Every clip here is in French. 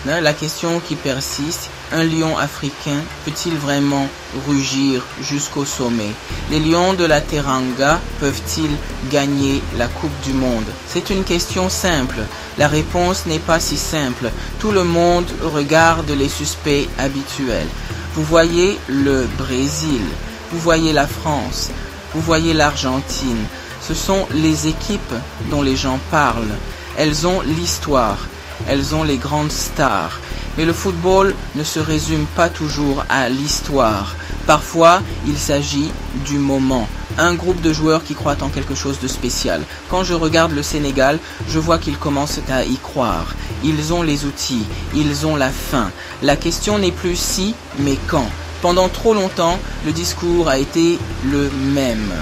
La question qui persiste, un lion africain peut-il vraiment rugir jusqu'au sommet? Les lions de la Teranga peuvent-ils gagner la Coupe du Monde? C'est une question simple. La réponse n'est pas si simple. Tout le monde regarde les suspects habituels. Vous voyez le Brésil, vous voyez la France, vous voyez l'Argentine. Ce sont les équipes dont les gens parlent. Elles ont l'histoire. Elles ont les grandes stars. Mais le football ne se résume pas toujours à l'histoire. Parfois, il s'agit du moment. Un groupe de joueurs qui croient en quelque chose de spécial. Quand je regarde le Sénégal, je vois qu'ils commencent à y croire. Ils ont les outils, ils ont la faim. La question n'est plus si, mais quand. Pendant trop longtemps, le discours a été le même.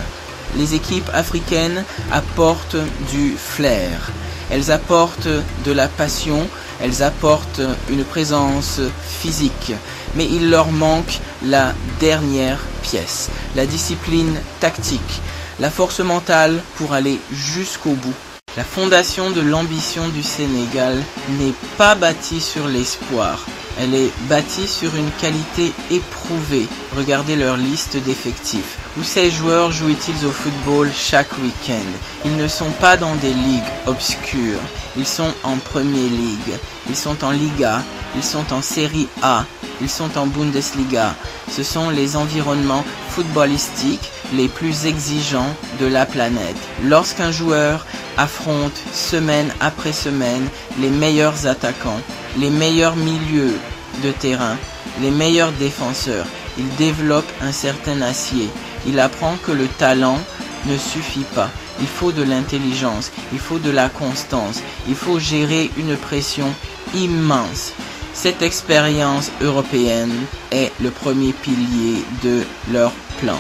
Les équipes africaines apportent du flair. Elles apportent de la passion, elles apportent une présence physique. Mais il leur manque la dernière pièce, la discipline tactique, la force mentale pour aller jusqu'au bout. La fondation de l'ambition du Sénégal n'est pas bâtie sur l'espoir. Elle est bâtie sur une qualité éprouvée. Regardez leur liste d'effectifs. Où ces joueurs jouent-ils au football chaque week-end? Ils ne sont pas dans des ligues obscures. Ils sont en Premier League. Ils sont en Liga. Ils sont en Serie A. Ils sont en Bundesliga. Ce sont les environnements footballistiques les plus exigeants de la planète. Lorsqu'un joueur affronte semaine après semaine les meilleurs attaquants, les meilleurs milieux de terrain, les meilleurs défenseurs, il développe un certain acier. Il apprend que le talent ne suffit pas. Il faut de l'intelligence, il faut de la constance, il faut gérer une pression immense. Cette expérience européenne est le premier pilier de leur plan.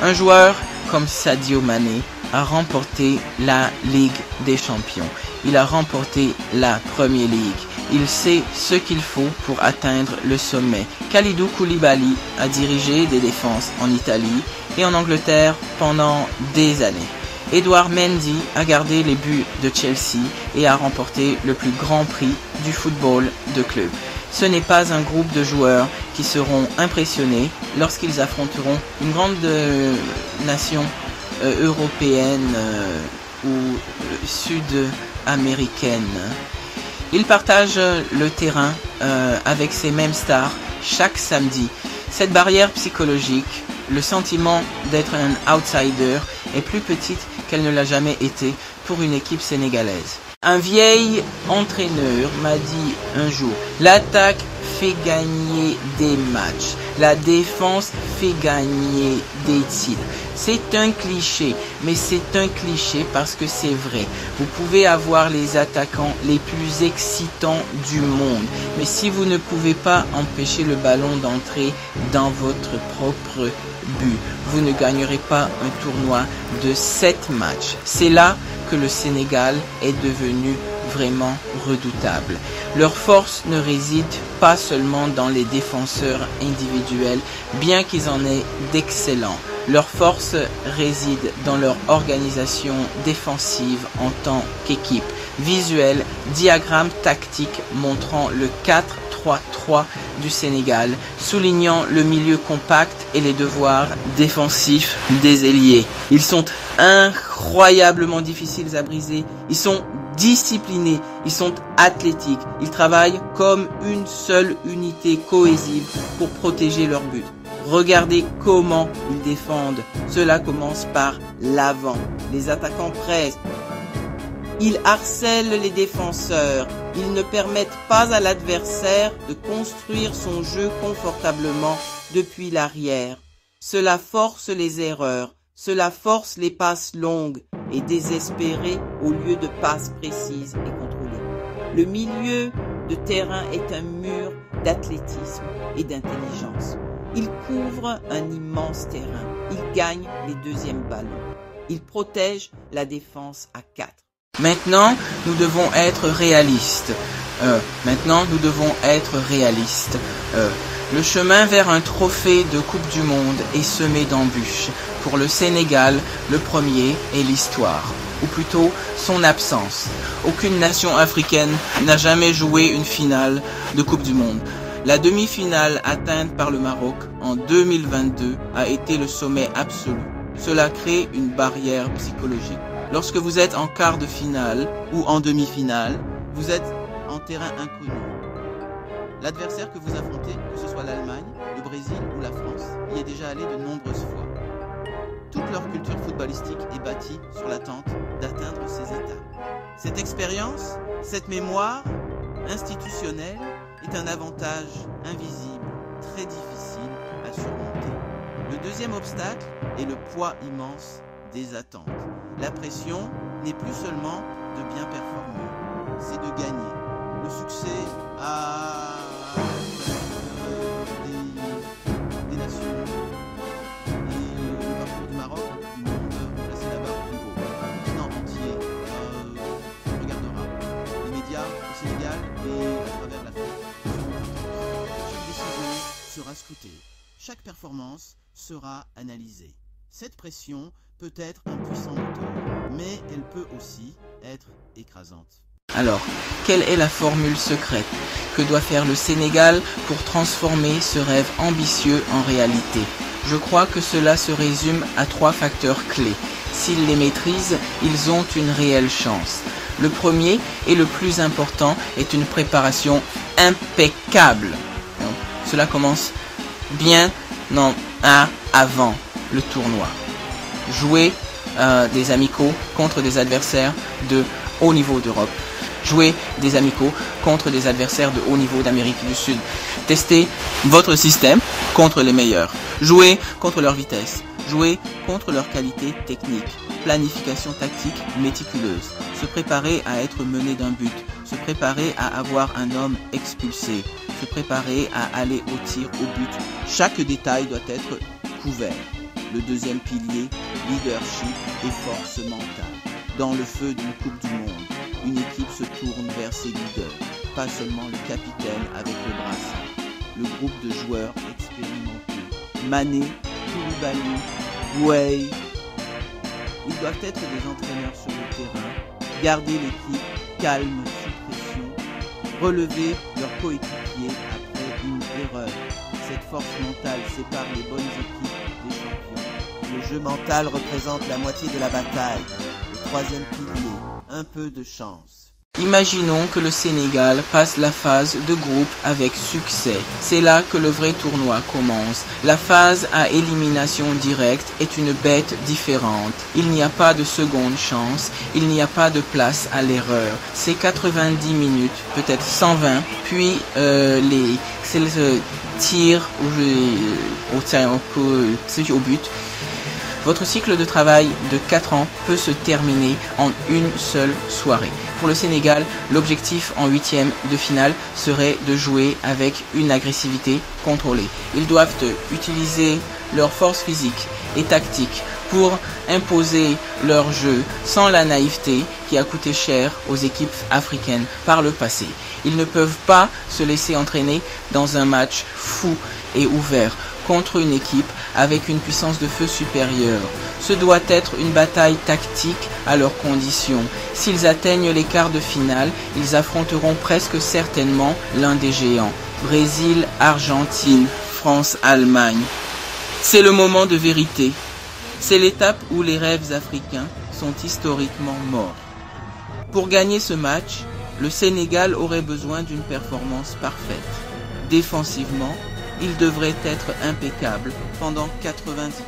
Un joueur comme Sadio Mané a remporté la Ligue des Champions. Il a remporté la Premier League. Il sait ce qu'il faut pour atteindre le sommet. Kalidou Koulibaly a dirigé des défenses en Italie et en Angleterre pendant des années. Edouard Mendy a gardé les buts de Chelsea et a remporté le plus grand prix du football de club. Ce n'est pas un groupe de joueurs qui seront impressionnés lorsqu'ils affronteront une grande nation européenne ou sud-américaine. Ils partagent le terrain avec ces mêmes stars chaque samedi. Cette barrière psychologique, le sentiment d'être un outsider, est plus petite qu'elle ne l'a jamais été pour une équipe sénégalaise. Un vieil entraîneur m'a dit un jour, l'attaque fait gagner des matchs, la défense fait gagner des titres. C'est un cliché, mais c'est un cliché parce que c'est vrai. Vous pouvez avoir les attaquants les plus excitants du monde, mais si vous ne pouvez pas empêcher le ballon d'entrer dans votre propre but, vous ne gagnerez pas un tournoi de 7 matchs. C'est là que le Sénégal est devenu vraiment redoutable. Leur force ne réside pas seulement dans les défenseurs individuels, bien qu'ils en aient d'excellents. Leur force réside dans leur organisation défensive en tant qu'équipe. Visuel, diagramme tactique montrant le 4-3-3 du Sénégal, soulignant le milieu compact et les devoirs défensifs des ailiers. Ils sont incroyablement difficiles à briser. Ils sont disciplinés, ils sont athlétiques. Ils travaillent comme une seule unité cohésive pour protéger leur but. Regardez comment ils défendent. Cela commence par l'avant. Les attaquants pressent. Ils harcèlent les défenseurs. Ils ne permettent pas à l'adversaire de construire son jeu confortablement depuis l'arrière. Cela force les erreurs. Cela force les passes longues et désespérées au lieu de passes précises et contrôlées. Le milieu de terrain est un mur d'athlétisme et d'intelligence. Il couvre un immense terrain. Il gagne les deuxièmes ballons. Il protège la défense à 4. Maintenant, nous devons être réalistes. Le chemin vers un trophée de Coupe du Monde est semé d'embûches. Pour le Sénégal, le premier est l'histoire. ou plutôt son absence. Aucune nation africaine n'a jamais joué une finale de Coupe du Monde. La demi-finale atteinte par le Maroc en 2022 a été le sommet absolu. Cela crée une barrière psychologique. Lorsque vous êtes en quart de finale ou en demi-finale, vous êtes en terrain inconnu. L'adversaire que vous affrontez, que ce soit l'Allemagne, le Brésil ou la France, y est déjà allé de nombreuses fois. Toute leur culture footballistique est bâtie sur l'attente d'atteindre ces étapes. Cette expérience, cette mémoire institutionnelle est un avantage invisible, très difficile à surmonter. Le deuxième obstacle est le poids immense des attentes. La pression n'est plus seulement de bien performer, c'est de gagner. Le succès des nations et le parcours du Maroc, du monde, placer la barre plus haut. Le continent entier regardera. Les médias au Sénégal et à travers l'Afrique. Chaque décision sera scrutée. Chaque performance sera analysée. Cette pression peut être un puissant moteur, mais elle peut aussi être écrasante. Alors, quelle est la formule secrète? Que doit faire le Sénégal pour transformer ce rêve ambitieux en réalité? Je crois que cela se résume à 3 facteurs clés. S'ils les maîtrisent, ils ont une réelle chance. Le premier et le plus important est une préparation impeccable. Donc, cela commence bien avant le tournoi. Jouer des amicaux contre des adversaires de haut niveau d'Europe. Jouer des amicaux contre des adversaires de haut niveau d'Amérique du Sud. Tester votre système contre les meilleurs. Jouer contre leur vitesse. Jouer contre leur qualité technique. Planification tactique méticuleuse. Se préparer à être mené d'un but. Se préparer à avoir un homme expulsé. Se préparer à aller au tir au but. Chaque détail doit être couvert. Le deuxième pilier, leadership et force mentale. Dans le feu d'une Coupe du Monde, une équipe se tourne vers ses leaders, pas seulement le capitaine avec le brassard. Le groupe de joueurs expérimentés, Mané, Koulibaly, Boué. Ils doivent être des entraîneurs sur le terrain, garder l'équipe calme sous pression, relever leurs coéquipiers après une erreur. Cette force mentale sépare les bonnes équipes des champions. Le jeu mental représente la moitié de la bataille. Le troisième pilier, un peu de chance. Imaginons que le Sénégal passe la phase de groupe avec succès. C'est là que le vrai tournoi commence. La phase à élimination directe est une bête différente. Il n'y a pas de seconde chance, il n'y a pas de place à l'erreur. C'est 90 minutes, peut-être 120, puis c'est le tir au but. Votre cycle de travail de 4 ans peut se terminer en une seule soirée. Pour le Sénégal, l'objectif en 8e de finale serait de jouer avec une agressivité contrôlée. Ils doivent utiliser leur force physique et tactique pour imposer leur jeu sans la naïveté qui a coûté cher aux équipes africaines par le passé. Ils ne peuvent pas se laisser entraîner dans un match fou et ouvert contre une équipe avec une puissance de feu supérieure. Ce doit être une bataille tactique à leurs conditions. S'ils atteignent les quarts de finale, ils affronteront presque certainement l'un des géants. Brésil, Argentine, France, Allemagne. C'est le moment de vérité. C'est l'étape où les rêves africains sont historiquement morts. Pour gagner ce match, le Sénégal aurait besoin d'une performance parfaite. Défensivement, il devrait être impeccable pendant 90 minutes.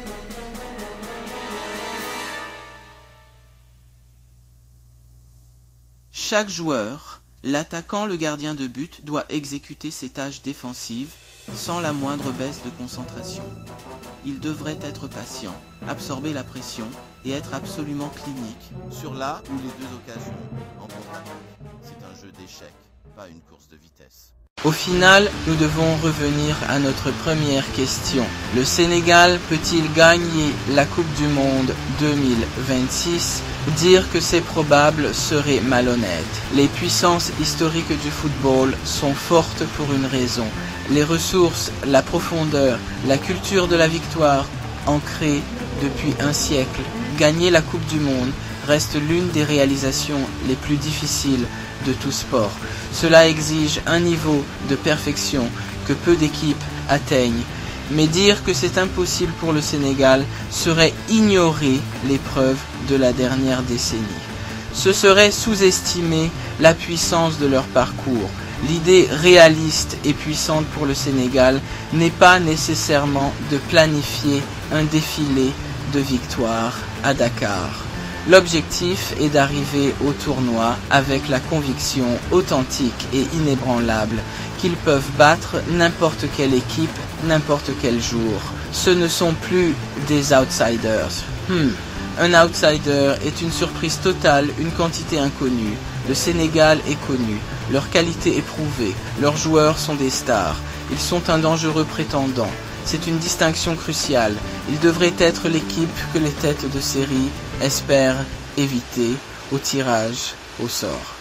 Chaque joueur, l'attaquant, le gardien de but, doit exécuter ses tâches défensives sans la moindre baisse de concentration. Il devrait être patient, absorber la pression et être absolument clinique sur la ou les deux occasions en contre-attaque. C'est un jeu d'échecs, pas une course de vitesse. Au final, nous devons revenir à notre première question. Le Sénégal peut-il gagner la Coupe du Monde 2026? Dire que c'est probable serait malhonnête. Les puissances historiques du football sont fortes pour une raison. Les ressources, la profondeur, la culture de la victoire, ancrée depuis un siècle. Gagner la Coupe du Monde reste l'une des réalisations les plus difficiles de tout sport. Cela exige un niveau de perfection que peu d'équipes atteignent. Mais dire que c'est impossible pour le Sénégal serait ignorer l'épreuve de la dernière décennie. Ce serait sous-estimer la puissance de leur parcours. L'idée réaliste et puissante pour le Sénégal n'est pas nécessairement de planifier un défilé de victoires à Dakar. L'objectif est d'arriver au tournoi avec la conviction authentique et inébranlable qu'ils peuvent battre n'importe quelle équipe, n'importe quel jour. Ce ne sont plus des outsiders. Un outsider est une surprise totale, une quantité inconnue. Le Sénégal est connu, leur qualité est prouvée, leurs joueurs sont des stars. Ils sont un dangereux prétendant. C'est une distinction cruciale. Ils devraient être l'équipe que les têtes de série espèrent éviter au tirage au sort.